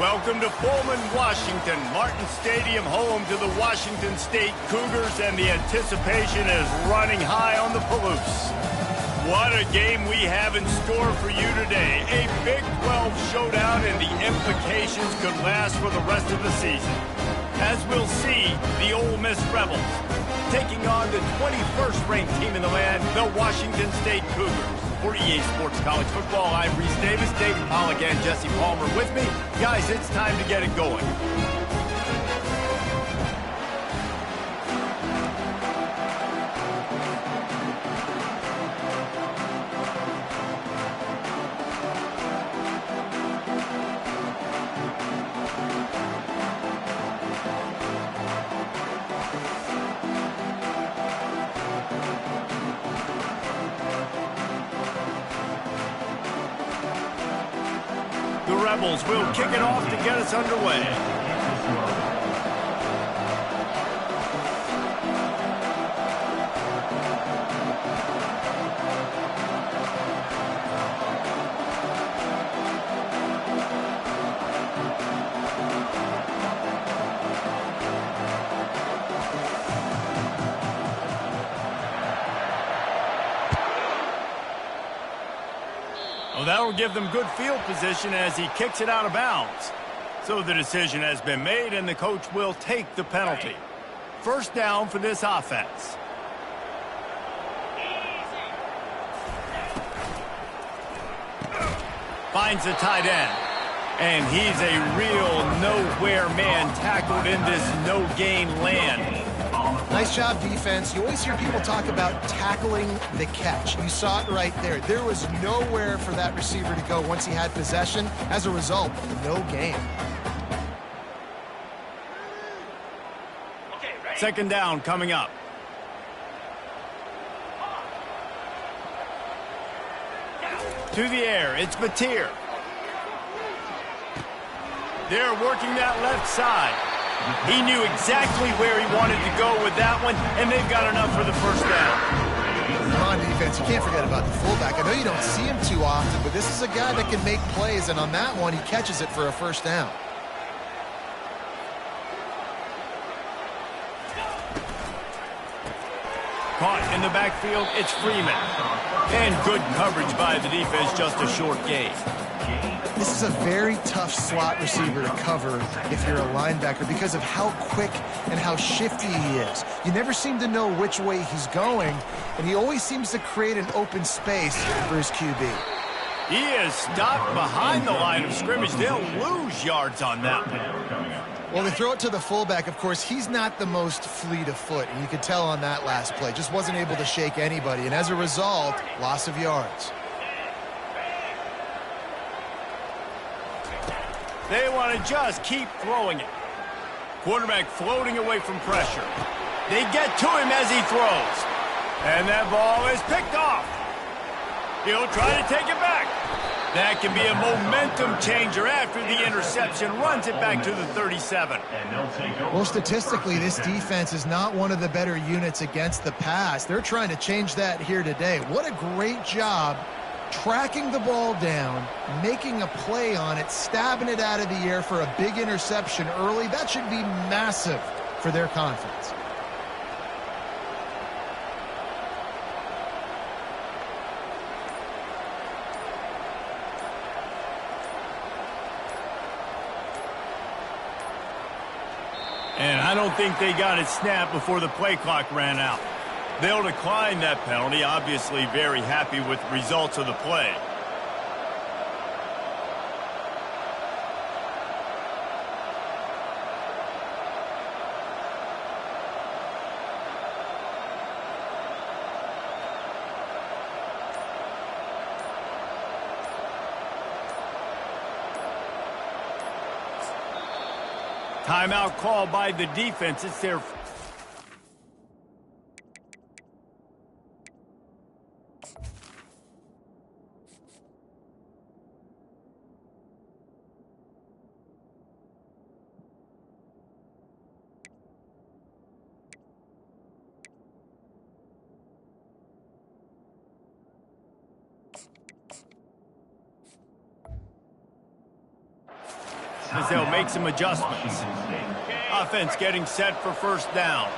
Welcome to Pullman, Washington. Martin Stadium, home to the Washington State Cougars, and the anticipation is running high on the Palouse. What a game we have in store for you today. A Big 12 showdown, and the implications could last for the rest of the season. As we'll see, the Ole Miss Rebels taking on the 21st ranked team in the land, the Washington State Cougars. For EA Sports College Football, I'm Reese Davis, David Pollack, and Jesse Palmer with me. Guys, it's time to get it going. The Rebels will kick it off to get us underway. Well, that will give them good field position as he kicks it out of bounds. So the decision has been made, and the coach will take the penalty. First down for this offense. Finds the tight end. And he's a real nowhere man, tackled in this no-gain land. Nice job, defense. You always hear people talk about tackling the catch. You saw it right there. There was nowhere for that receiver to go once he had possession. As a result, no gain. Second down coming up. To the air, it's Mateer. They're working that left side. He knew exactly where he wanted to go with that one, and they've got enough for the first down. Come on, defense. You can't forget about the fullback. I know you don't see him too often, but this is a guy that can make plays, and on that one, he catches it for a first down. Caught in the backfield, it's Freeman. And good coverage by the defense, just a short gain. This is a very tough slot receiver to cover if you're a linebacker because of how quick and how shifty he is. You never seem to know which way he's going, and he always seems to create an open space for his QB. He is stopped behind the line of scrimmage. They'll lose yards on that one. Well, they throw it to the fullback. Of course, he's not the most fleet of foot, and you could tell on that last play. Just wasn't able to shake anybody, and as a result, loss of yards. They want to just keep throwing it. Quarterback floating away from pressure. They get to him as he throws. And that ball is picked off. He'll try to take it back. That can be a momentum changer after the interception. Runs it back to the 37. Well, statistically, this defense is not one of the better units against the pass. They're trying to change that here today. What a great job tracking the ball down, making a play on it, stabbing it out of the air for a big interception early. That should be massive for their confidence. And I don't think they got it snapped before the play clock ran out. They'll decline that penalty, obviously very happy with the results of the play. Timeout called by the defense. It's their as they'll make some adjustments. Offense getting set for first down.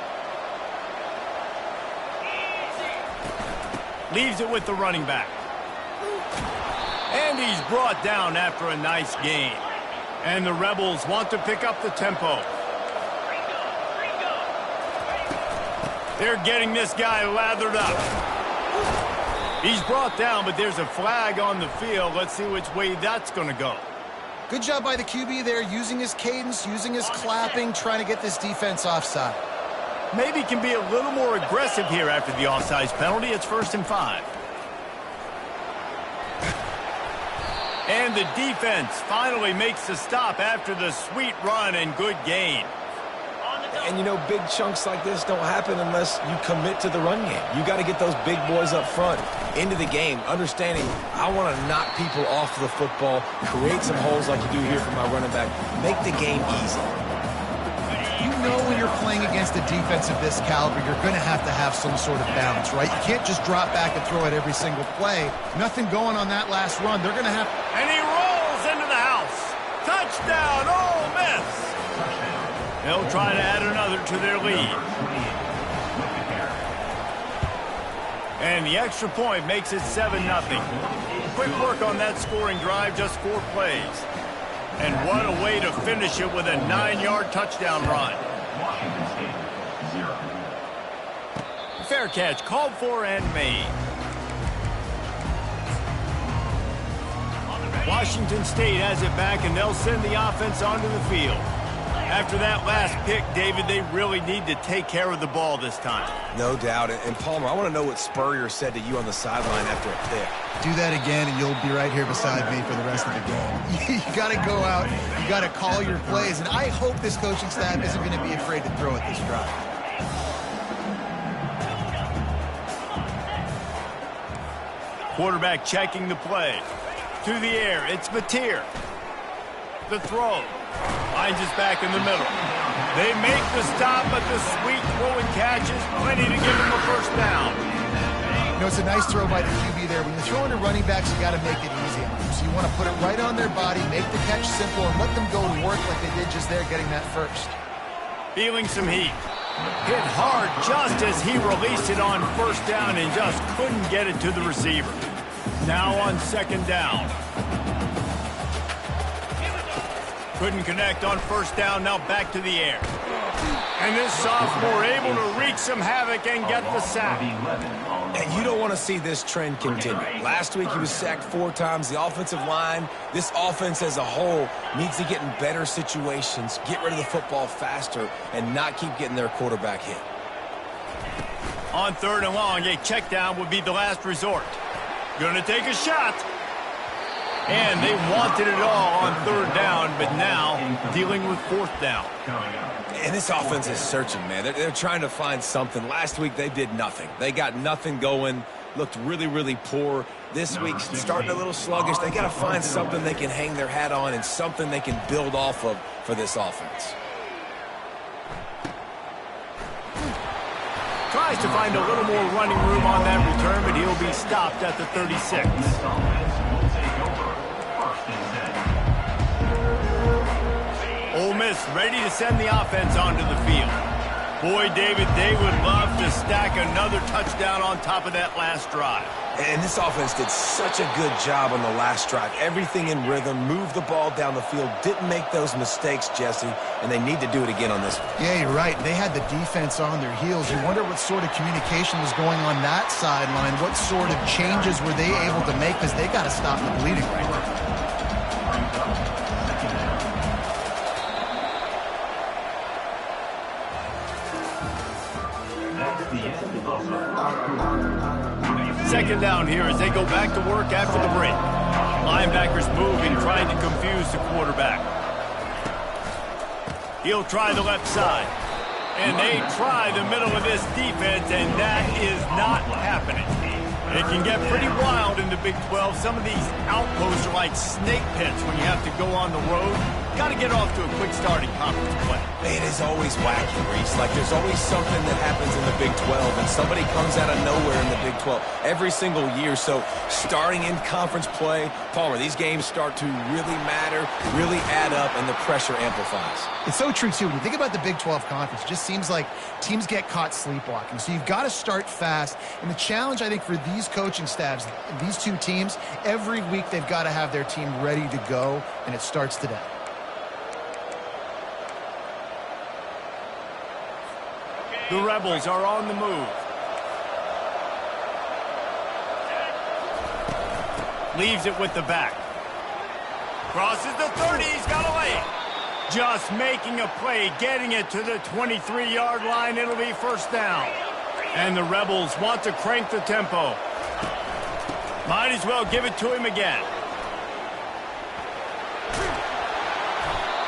Leaves it with the running back. And he's brought down after a nice gain. And the Rebels want to pick up the tempo. They're getting this guy lathered up. He's brought down, but there's a flag on the field. Let's see which way that's going to go. Good job by the QB there, using his cadence, using his clapping, trying to get this defense offside. Maybe can be a little more aggressive here after the offsides penalty. It's 1st and 5. And the defense finally makes the stop after the sweet run and good gain. And, you know, big chunks like this don't happen unless you commit to the run game. You got to get those big boys up front into the game, understanding I want to knock people off the football, create some holes like you do here for my running back, make the game easy. You know when you're playing against a defense of this caliber, you're going to have some sort of balance, right? You can't just drop back and throw it every single play. Nothing going on that last run. They're going to have... And he rolls into the house. Touchdown, Ole Miss. They'll try to add another to their lead. And the extra point makes it 7-0. Quick work on that scoring drive, just 4 plays. And what a way to finish it with a 9-yard touchdown run. Fair catch, called for and made. Washington State has it back, and they'll send the offense onto the field. After that last pick, David, they really need to take care of the ball this time. No doubt. And Palmer, I want to know what Spurrier said to you on the sideline after a pick. Do that again, and you'll be right here beside me for the rest of the game. You got to go out. You got to call your plays. And I hope this coaching staff isn't going to be afraid to throw it this drive. Quarterback checking the play. To the air, it's Mateer. The throw. Finds us back in the middle. They make the stop, but the sweet throwing catch is plenty to give them a first down. You know, it's a nice throw by the QB there. When you're throwing to running backs, you got to make it easy on them. So you want to put it right on their body, make the catch simple, and let them go to work like they did just there, getting that first. Feeling some heat. Hit hard just as he released it on first down and just couldn't get it to the receiver. Now on 2nd down. Couldn't connect on first down, now back to the air. And this sophomore able to wreak some havoc and get the sack. And you don't want to see this trend continue. Last week he was sacked 4 times. The offensive line, this offense as a whole, needs to get in better situations, get rid of the football faster, and not keep getting their quarterback hit. On 3rd and long, a check down would be the last resort. Going to take a shot. And they wanted it all on 3rd down, but now dealing with 4th down. And this offense is searching, man. They're trying to find something. Last week, they did nothing. They got nothing going, looked really, really poor. This week, starting a little sluggish. They got to find something they can hang their hat on and something they can build off of for this offense. Tries to find a little more running room on that return, but he'll be stopped at the 36. Ole Miss ready to send the offense onto the field. Boy, David, they would love to stack another touchdown on top of that last drive. And this offense did such a good job on the last drive. Everything in rhythm, moved the ball down the field, didn't make those mistakes, Jesse, and they need to do it again on this one. Yeah, you're right. They had the defense on their heels. You wonder what sort of communication was going on that sideline. What sort of changes were they able to make, because they got to stop the bleeding right now. Second down here as they go back to work after the break. Linebackers moving, trying to confuse the quarterback. He'll try the left side. And they try the middle of this defense, and that is not happening. It can get pretty wild in the Big 12. Some of these outposts are like snake pits when you have to go on the road. got to get off to a quick start in conference play. It is always wacky, Reese. Like, there's always something that happens in the Big 12, and somebody comes out of nowhere in the Big 12 every single year. So starting in conference play, Palmer, these games start to really matter, really add up, and the pressure amplifies. It's so true, too. When you think about the Big 12 conference, it just seems like teams get caught sleepwalking. So you've got to start fast. And the challenge, I think, for these coaching staffs, these two teams, every week they've got to have their team ready to go, and it starts today. The Rebels are on the move. Leaves it with the back. Crosses the 30. He's got to lay it. Just making a play, getting it to the 23-yard line. It'll be first down. And the Rebels want to crank the tempo. Might as well give it to him again.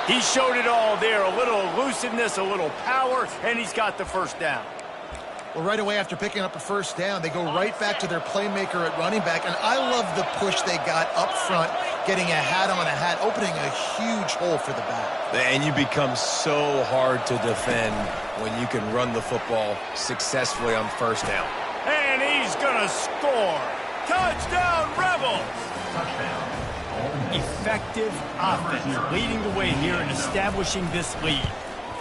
He showed it all there. A little elusiveness, a little power, and he's got the first down. Well, right away after picking up a first down, they go right back to their playmaker at running back. And I love the push they got up front, getting a hat on a hat, opening a huge hole for the back. And you become so hard to defend when you can run the football successfully on first down. And he's going to score. Touchdown, Rebels! Touchdown. Effective offense, leading the way here and establishing this lead.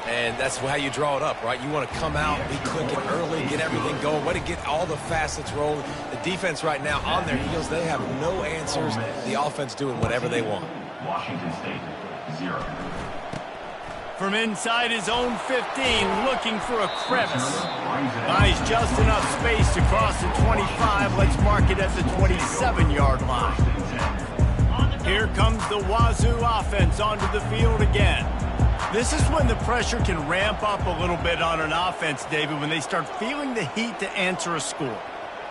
And that's how you draw it up, right? You want to come out, be quick and early, get everything going, way to get all the facets rolling. The defense right now on their heels, they have no answers. The offense doing whatever they want. Washington State, 0. From inside his own 15, looking for a crevice. Buys just enough space to cross the 25. Let's mark it at the 27-yard line. Here comes the Wazoo offense onto the field again. This is when the pressure can ramp up a little bit on an offense, David, when they start feeling the heat to answer a score.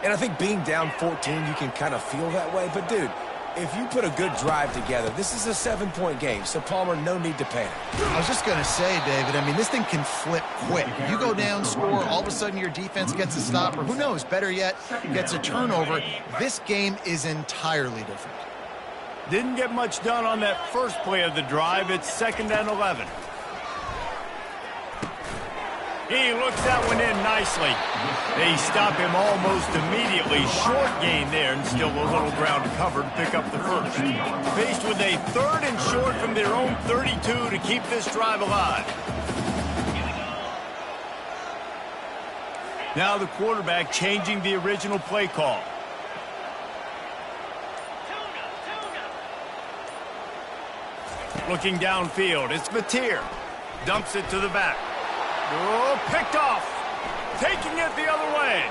And I think being down 14, you can kind of feel that way. But, dude, if you put a good drive together, this is a 7-point game. So, Palmer, no need to panic. I was just going to say, David, I mean, this thing can flip quick. You go down, score, all of a sudden your defense gets a stop, or who knows, better yet, gets a turnover. This game is entirely different. Didn't get much done on that first play of the drive. It's 2nd and 11. He looks that one in nicely. They stop him almost immediately. Short gain there, and still a little ground covered to pick up the first. Faced with a 3rd and short from their own 32 to keep this drive alive. Now the quarterback changing the original play call. Looking downfield, it's Mateer. Dumps it to the back. Oh, picked off. Taking it the other way.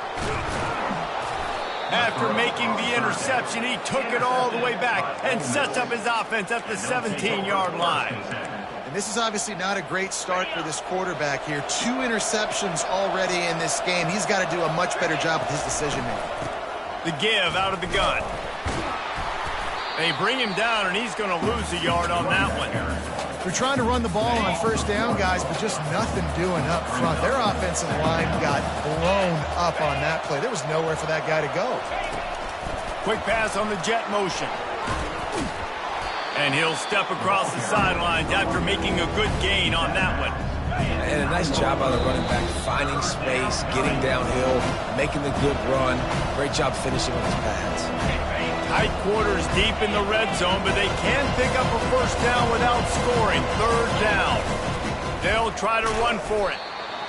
After making the interception, he took it all the way back and sets up his offense at the 17-yard line. And this is obviously not a great start for this quarterback here. 2 interceptions already in this game. He's got to do a much better job with his decision-making. The give out of the gun. They bring him down, and he's going to lose a yard on that one. They're trying to run the ball on first down, guys, but just nothing doing up front. Their offensive line got blown up on that play. There was nowhere for that guy to go. Quick pass on the jet motion. And he'll step across the sidelines after making a good gain on that one. And a nice job by the running back, finding space, getting downhill, making the good run. Great job finishing with his pads. Tight quarters deep in the red zone, but they can pick up a first down without scoring. 3rd down. They'll try to run for it.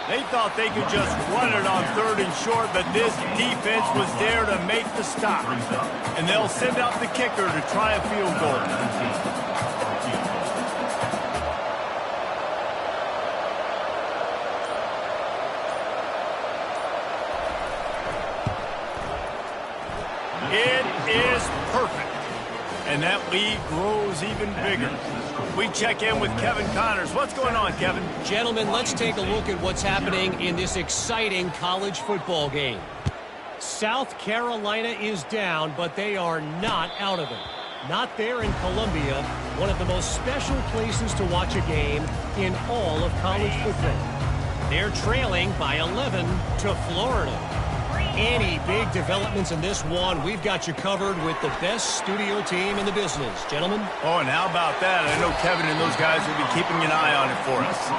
They thought they could just run it on 3rd and short, but this defense was there to make the stop. And they'll send out the kicker to try a field goal. It is perfect. And that lead grows even bigger. We check in with Kevin Connors. What's going on, Kevin? Gentlemen, let's take a look at what's happening in this exciting college football game. South Carolina is down, but they are not out of it. Not there in Columbia, one of the most special places to watch a game in all of college football. They're trailing by 11 to Florida. Any big developments in this one, we've got you covered with the best studio team in the business. Gentlemen? Oh, and how about that? I know Kevin and those guys will be keeping an eye on it for us.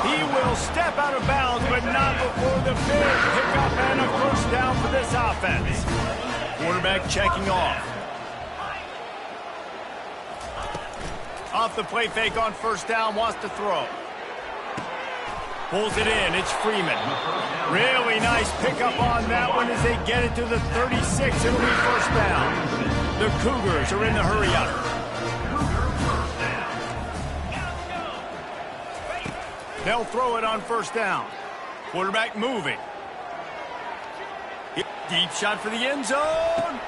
He will step out of bounds, but not before the big pickup and a first down for this offense. Quarterback checking off. Off the play fake on first down, wants to throw. Pulls it in, it's Freeman. Really nice pickup on that one as they get it to the 36. It'll be first down. The Cougars are in the hurry up. They'll throw it on first down. Quarterback moving. Deep shot for the end zone.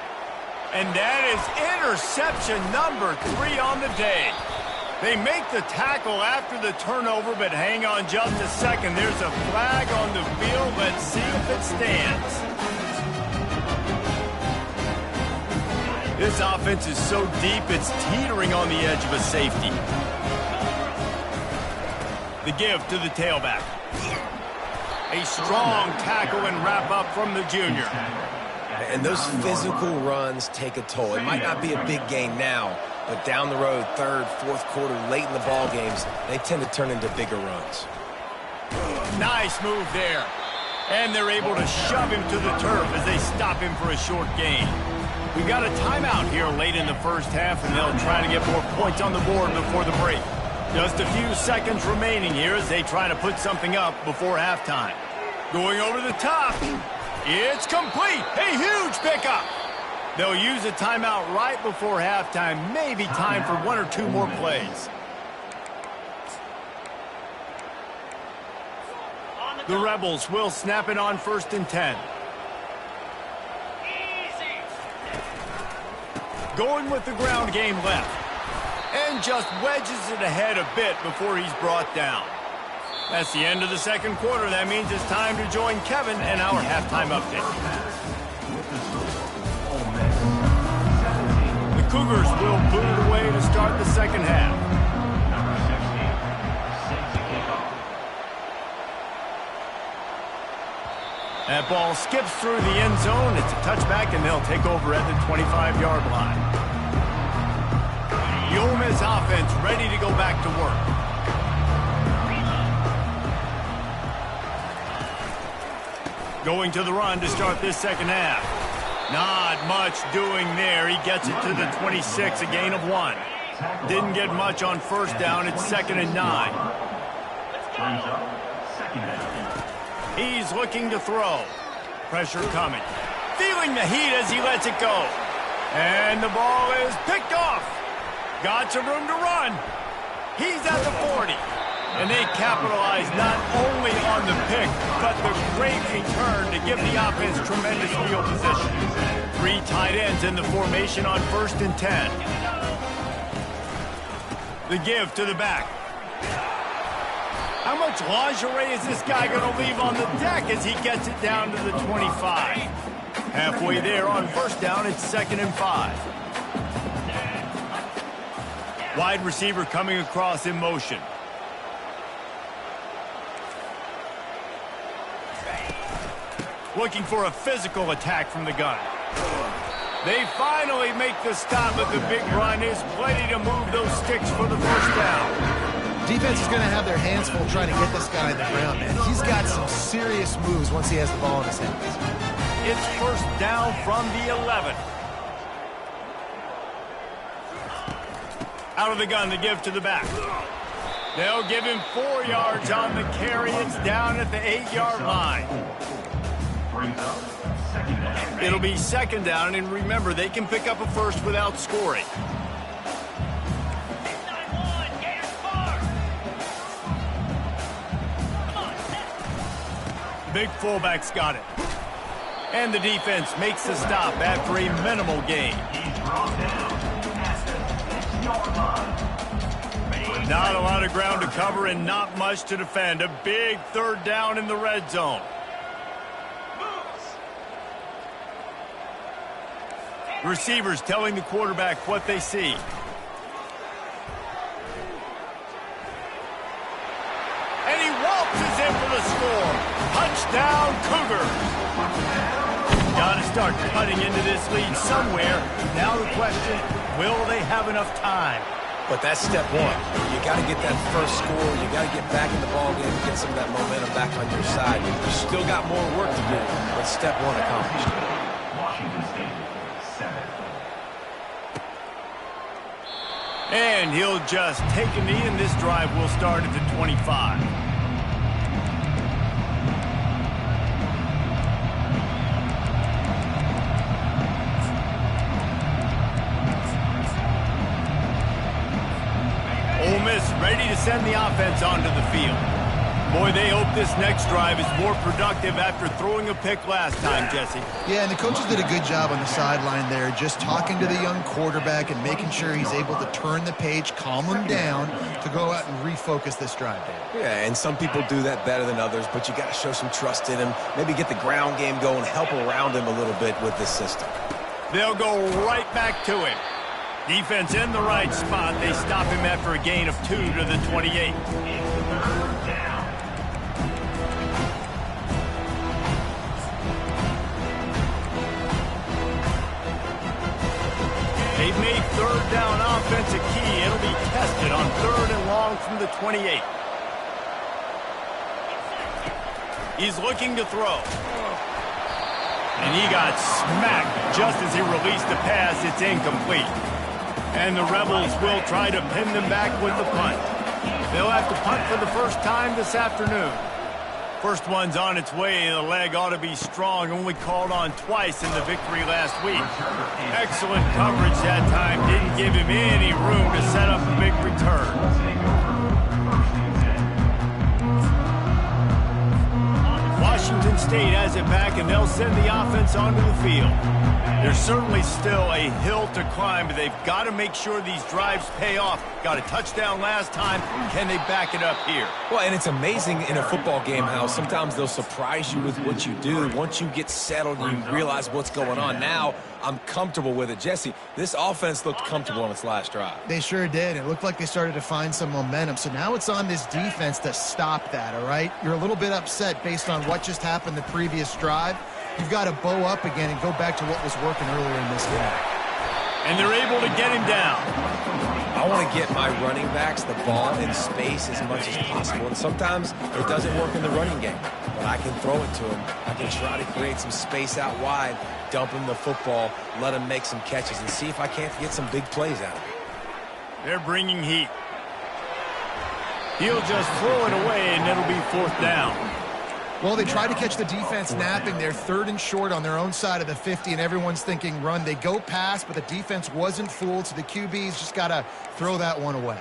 And that is interception number 3 on the day. They make the tackle after the turnover, but hang on just a second. There's a flag on the field. Let's see if it stands. This offense is so deep, it's teetering on the edge of a safety. The give to the tailback. A strong tackle and wrap up from the junior. And those physical runs take a toll. It might not be a big gain now, but down the road, third, fourth quarter, late in the ball games, they tend to turn into bigger runs. Nice move there. And they're able to shove him to the turf as they stop him for a short gain. We got a timeout here late in the first half, and they'll try to get more points on the board before the break. Just a few seconds remaining here as they try to put something up before halftime. Going over the top. It's complete. A huge pickup. They'll use a timeout right before halftime. Maybe time for 1 or 2 more plays. The Rebels will snap it on 1st and 10. Going with the ground game left. And just wedges it ahead a bit before he's brought down. That's the end of the second quarter. That means it's time to join Kevin and our halftime update. The Cougars will boot it away to start the second half. That ball skips through the end zone. It's a touchback, and they'll take over at the 25-yard line. The Ole Miss offense ready to go back to work. Going to the run to start this second half. Not much doing there. He gets it to the 26, a gain of 1. Didn't get much on first down. It's 2nd and 9. He's looking to throw. Pressure coming. Feeling the heat as he lets it go. And the ball is picked off. Got some room to run. He's at the 40. And they capitalize not only on the pick, but the great return to give the offense tremendous field position. 3 tight ends in the formation on 1st and 10. The give to the back. How much lingerie is this guy going to leave on the deck as he gets it down to the 25? Halfway there on first down, it's 2nd and 5. Wide receiver coming across in motion. Looking for a physical attack from the gun. They finally make the stop, but the big run is plenty to move those sticks for the first down. Defense is going to have their hands full trying to get this guy in the ground, man. He's got some serious moves once he has the ball in his hands. It's first down from the 11. Out of the gun, the give to the back. They'll give him 4 yards on the carry. It's down at the 8-yard line. It'll be 2nd down, and remember, they can pick up a first without scoring. Big fullback's got it. And the defense makes the stop after a minimal gain. Not a lot of ground to cover and not much to defend. A big 3rd down in the red zone. Receivers telling the quarterback what they see. And he waltzes in for the score. Touchdown, Cougars. got to start cutting into this lead somewhere. Now the question, will they have enough time? But that's step one. You got to get that first score. You got to get back in the ball game and get some of that momentum back on your side. You still got more work to do, but step one accomplished. Washington State, 7. And he'll just take a knee, and this drive will start at the 25. Ole Miss ready to send the offense onto the field. Boy, they hope this next drive is more productive after throwing a pick last time, Jesse. Yeah, and the coaches did a good job on the sideline there, just talking to the young quarterback and making sure he's able to turn the page, calm him down to go out and refocus this drive, Dave. Yeah, and some people do that better than others, but you got to show some trust in him. Maybe get the ground game going, help around him a little bit with this system. They'll go right back to him. Defense in the right spot. They stop him after a gain of 2 to the 28. They've made third down offense a key. It'll be tested on 3rd and long from the 28. He's looking to throw. And he got smacked just as he released the pass. It's incomplete. And the Rebels will try to pin them back with the punt. They'll have to punt for the first time this afternoon. First one's on its way. The leg ought to be strong. Only called on twice in the victory last week. Excellent coverage that time. Didn't give him any room to set up a big return. Washington State has it back, and they'll send the offense onto the field. There's certainly still a hill to climb, but they've got to make sure these drives pay off. Got a touchdown last time. Can they back it up here? Well, and it's amazing in a football game how sometimes they'll surprise you with what you do. Once you get settled and you realize what's going on, now I'm comfortable with it. Jesse, this offense looked comfortable on its last drive. They sure did. It looked like they started to find some momentum. So now it's on this defense to stop that, all right? You're a little bit upset based on what just happened the previous drive. You've got to bow up again and go back to what was working earlier in this game. And they're able to get him down. I want to get my running backs the ball in space as much as possible. And sometimes it doesn't work in the running game. But I can throw it to him. I can try to create some space out wide, dump him the football, let him make some catches, and see if I can't get some big plays out of it. They're bringing heat. He'll just throw it away, and it'll be 4th down. Well, they tried to catch the defense napping. They're 3rd and short on their own side of the 50, and everyone's thinking run. They go pass, but the defense wasn't fooled, so the QB's just got to throw that one away.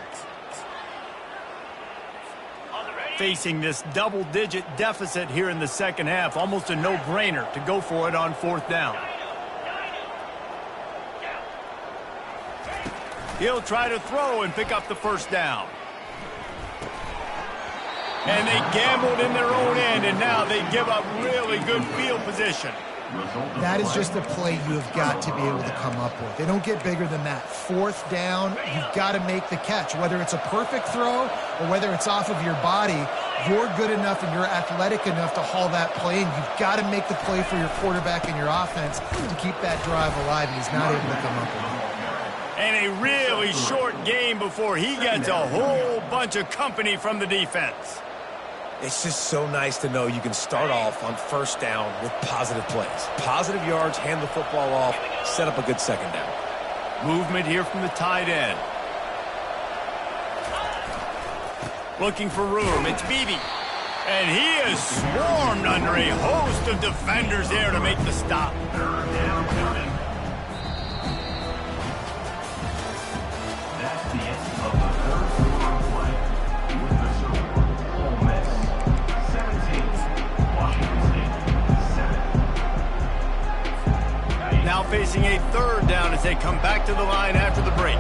Facing this double-digit deficit here in the second half, almost a no-brainer to go for it on 4th down. He'll try to throw and pick up the first down. And they gambled in their own end, and now they give up really good field position. That is just a play you have got to be able to come up with. They don't get bigger than that. 4th down, you've got to make the catch. Whether it's a perfect throw or whether it's off of your body, you're good enough and you're athletic enough to haul that play, and you've got to make the play for your quarterback and your offense to keep that drive alive, and he's not able to come up with it. And a really short game before he gets a whole bunch of company from the defense. It's just so nice to know you can start off on 1st down with positive plays. Positive yards, hand the football off, set up a good 2nd down. Movement here from the tight end. Looking for room. It's Beebe. And he is swarmed under a host of defenders there to make the stop. That's the end of the 3rd quarter play. With the score, Ole Miss 17, Washington State 7. Now facing a 3rd down as they come back to the line after the break.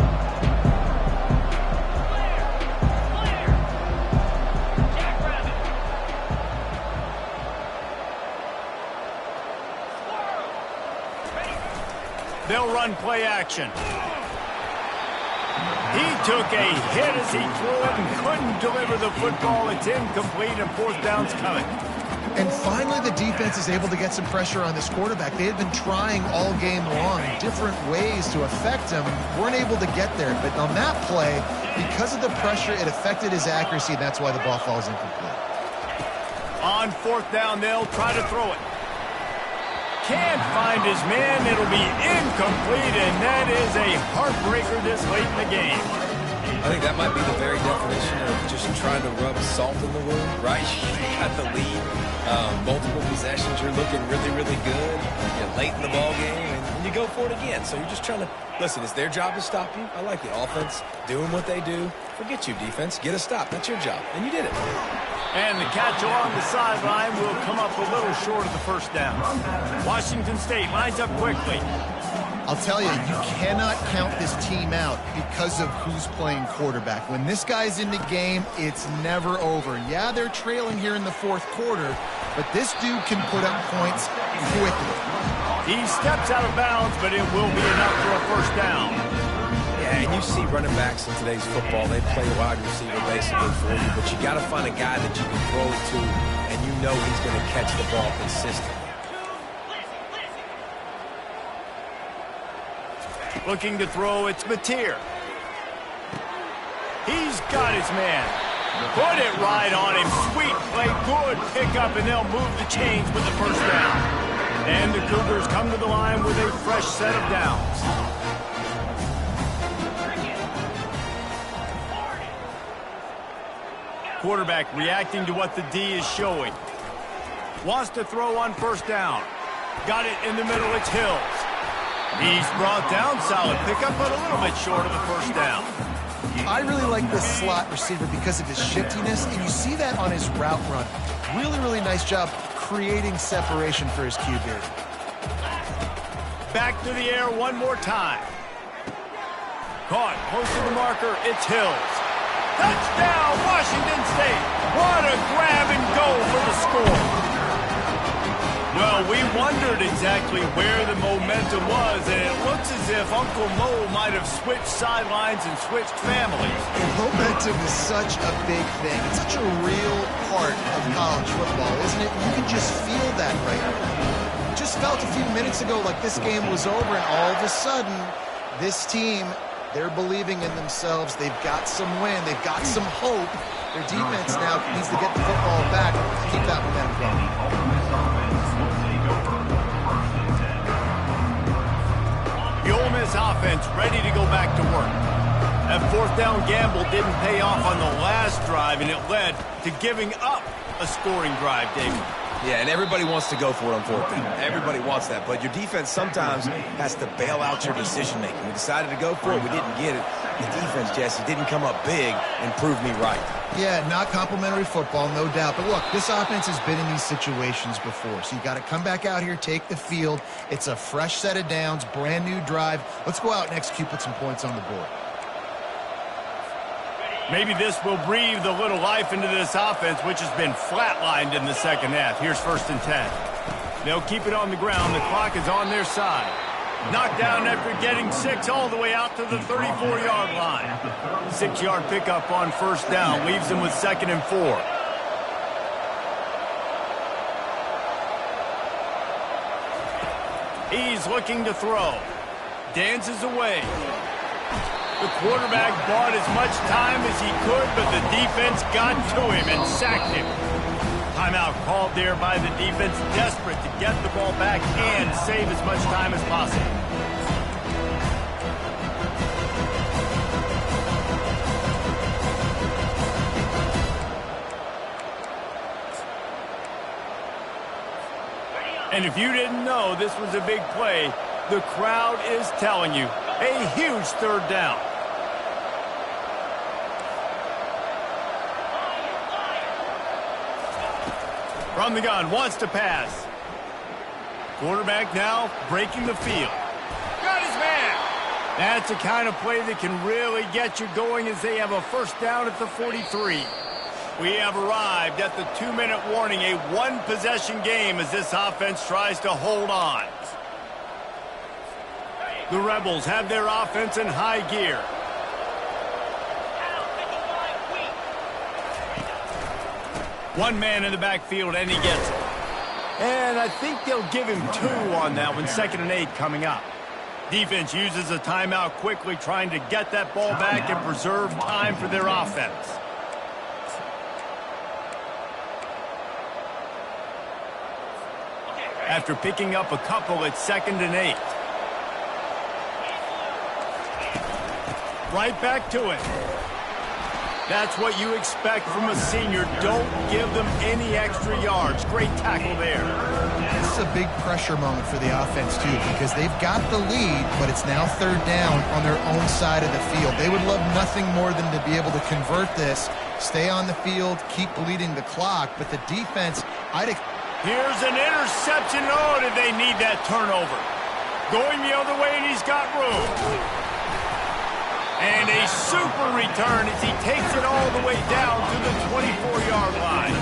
They'll run play action. He took a hit as he threw it and couldn't deliver the football. It's incomplete, and 4th down's coming. And finally, the defense is able to get some pressure on this quarterback. They had been trying all game long different ways to affect him, weren't able to get there. But on that play, because of the pressure, it affected his accuracy, and that's why the ball falls incomplete. On fourth down, they'll try to throw it. Can't find his man. It'll be incomplete, and that is a heartbreaker this late in the game. I think that might be the very definition of just trying to rub salt in the wound, right? You got the lead, multiple possessions, you're looking really, really good. You're late in the ball game, and you go for it again. So you're just trying to, listen, it's their job to stop you. I like the offense doing what they do. Forget you, defense. Get a stop. That's your job, and you did it. And the catch along the sideline will come up a little short of the first down. Washington State lines up quickly. I'll tell you, you cannot count this team out because of who's playing quarterback. When this guy's in the game, it's never over. Yeah, they're trailing here in the fourth quarter, but this dude can put up points quickly. He steps out of bounds, but it will be enough for a first down. Yeah, and you see running backs in today's football, they play wide receiver basically for you, but you got to find a guy that you can throw to, and you know he's going to catch the ball consistently. Looking to throw, it's Mateer. He's got his man. Put it right on him. Sweet play, good pickup, and they'll move the chains with the first down. And the Cougars come to the line with a fresh set of downs. Quarterback reacting to what the D is showing. Wants to throw on first down. Got it in the middle, it's Hills. He's brought down, solid pickup, but a little bit short of the first down. I really like this slot receiver because of his shiftiness, and you see that on his route run. Really, really nice job creating separation for his QB. Back to the air one more time. Caught close to the marker, it's Hills. Touchdown, Washington State. What a grab and go for the score. Well, we wondered exactly where the momentum was, and it looks as if Uncle Mo might have switched sidelines and switched families. Momentum is such a big thing. It's such a real part of college football, isn't it? You can just feel that right now. Just felt a few minutes ago like this game was over, and all of a sudden, this team, they're believing in themselves. They've got some wind. They've got some hope. Their defense now needs to get the football back to keep that momentum going. The Ole Miss offense ready to go back to work. That fourth down gamble didn't pay off on the last drive, and it led to giving up a scoring drive, David. Yeah, and everybody wants to go for it on fourth down. Everybody wants that, but your defense sometimes has to bail out your decision-making. We decided to go for it. We didn't get it. The defense, Jesse, didn't come up big and prove me right. Yeah, not complimentary football, no doubt. But look, this offense has been in these situations before, so you got to come back out here, take the field. It's a fresh set of downs, brand new drive. Let's go out and execute, put some points on the board. Maybe this will breathe a little life into this offense, which has been flatlined in the second half. Here's 1st and 10. They'll keep it on the ground. The clock is on their side. Knocked down after getting 6 all the way out to the 34-yard line. 6-yard pickup on first down leaves them with 2nd and 4. He's looking to throw. Dances away. The quarterback bought as much time as he could, but the defense got to him and sacked him. Timeout called there by the defense, desperate to get the ball back and save as much time as possible. And if you didn't know this was a big play, the crowd is telling you. A huge 3rd down. From the gun, wants to pass. Quarterback now breaking the field. Got his man. That's the kind of play that can really get you going as they have a first down at the 43. We have arrived at the 2-minute warning, a one-possession game as this offense tries to hold on. The Rebels have their offense in high gear. One man in the backfield, and he gets it. And I think they'll give him 2 on that one. 2nd and 8 coming up. Defense uses a timeout quickly, trying to get that ball back and preserve time for their offense. After picking up a couple, it's 2nd and 8. Right back to it. That's what you expect from a senior. Don't give them any extra yards. Great tackle there. This is a big pressure moment for the offense, too, because they've got the lead, but it's now 3rd down on their own side of the field. They would love nothing more than to be able to convert this, stay on the field, keep bleeding the clock, but the defense, Here's an interception. Oh, did they need that turnover? Going the other way, and he's got room. And a super return as he takes it all the way down to the 24-yard line.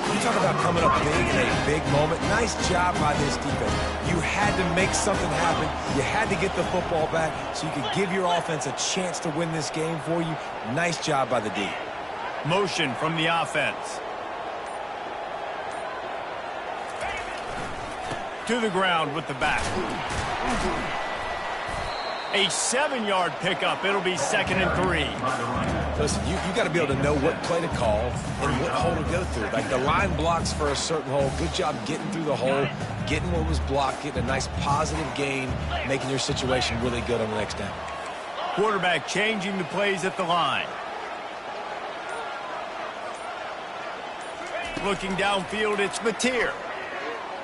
You talk about coming up big in a big moment. Nice job by this defense. You had to make something happen. You had to get the football back so you could give your offense a chance to win this game for you. Nice job by the D. Motion from the offense. To the ground with the back. A 7-yard pickup. It'll be 2nd and 3. Listen, you got to be able to know what play to call and what hole to go through. Like the line blocks for a certain hole. Good job getting through the hole, getting what was blocked, getting a nice positive gain, making your situation really good on the next down. Quarterback changing the plays at the line. Looking downfield, it's Mateer.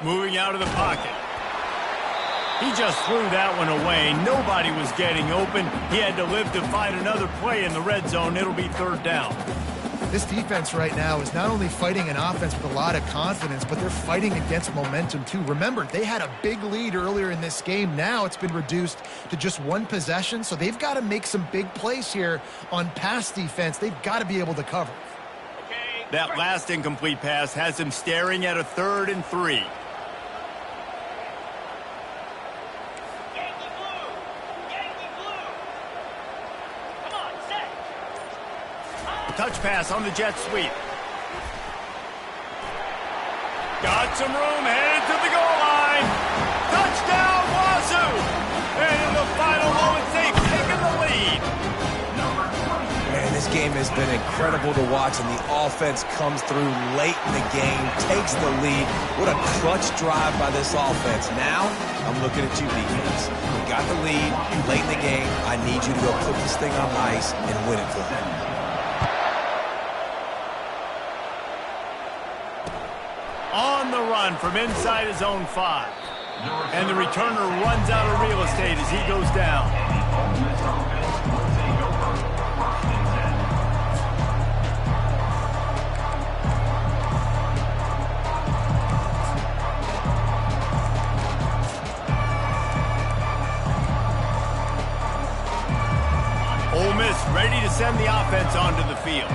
Moving out of the pocket. He just threw that one away. Nobody was getting open. He had to live to find another play in the red zone. It'll be 3rd down. This defense right now is not only fighting an offense with a lot of confidence, but they're fighting against momentum too. Remember, they had a big lead earlier in this game. Now it's been reduced to just 1 possession, so they've got to make some big plays here on pass defense. They've got to be able to cover. That last incomplete pass has him staring at a 3rd and 3. Touch pass on the jet sweep. Got some room, headed to the goal line. Touchdown, Wazoo! And in the final moments, they've taken the lead. Man, this game has been incredible to watch, and the offense comes through late in the game, takes the lead. What a clutch drive by this offense. Now, I'm looking at you, defense. We got the lead late in the game. I need you to go put this thing on ice and win it for me. On the run from inside his own 5. And the returner runs out of real estate as he goes down. Ole Miss ready to send the offense onto the field.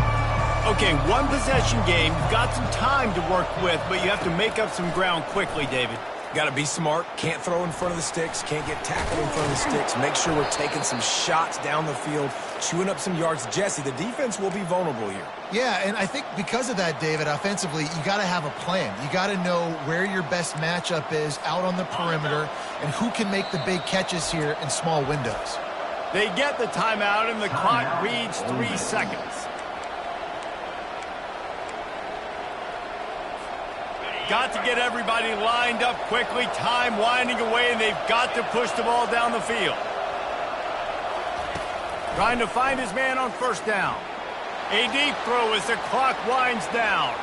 Okay, 1 possession game. You've got some time to work with, but you have to make up some ground quickly, David. Got to be smart. Can't throw in front of the sticks. Can't get tackled in front of the sticks. Make sure we're taking some shots down the field, chewing up some yards. Jesse, the defense will be vulnerable here. Yeah, and I think because of that, David, offensively, you got to have a plan. You got to know where your best matchup is out on the perimeter and who can make the big catches here in small windows. They get the timeout, and the clock reads 3 seconds. Got to get everybody lined up quickly. Time winding away, and they've got to push the ball down the field. Trying to find his man on 1st down. A deep throw as the clock winds down.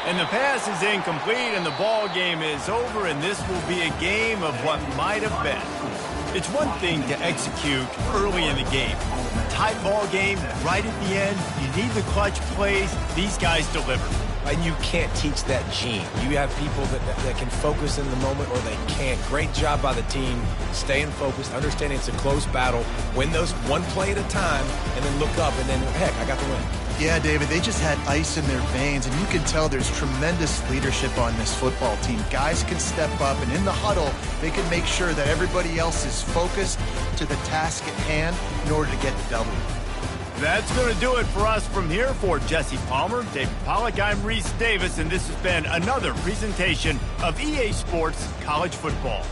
And the pass is incomplete, and the ball game is over, and this will be a game of what might have been. It's one thing to execute early in the game. Tight ball game, right at the end. You need the clutch plays. These guys deliver. And you can't teach that gene. You have people that can focus in the moment or they can't. Great job by the team, staying focused, understanding it's a close battle, win those 1 play at a time, and then look up, and then, heck, I got the win. Yeah, David, they just had ice in their veins, and you can tell there's tremendous leadership on this football team. Guys can step up, and in the huddle, they can make sure that everybody else is focused to the task at hand in order to get the W. That's going to do it for us from here. For Jesse Palmer, David Pollack, I'm Reese Davis, and this has been another presentation of EA Sports College Football.